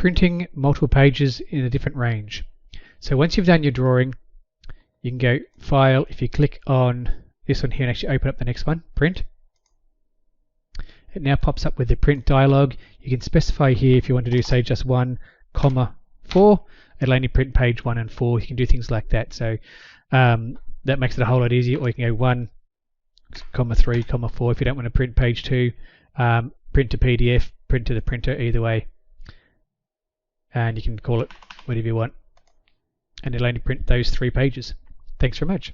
printing multiple pages in a different range. So once you've done your drawing, you can go File. If you click on this one here and actually open up the next one, Print, it now pops up with the print dialog. You can specify here if you want to do, say, just 1,4. It'll only print page 1 and 4. You can do things like that. So that makes it a whole lot easier. Or you can go 1,3, 4 if you don't want to print page 2. Print to PDF, print to the printer, either way. And you can call it whatever you want. And it'll only print those 3 pages. Thanks very much.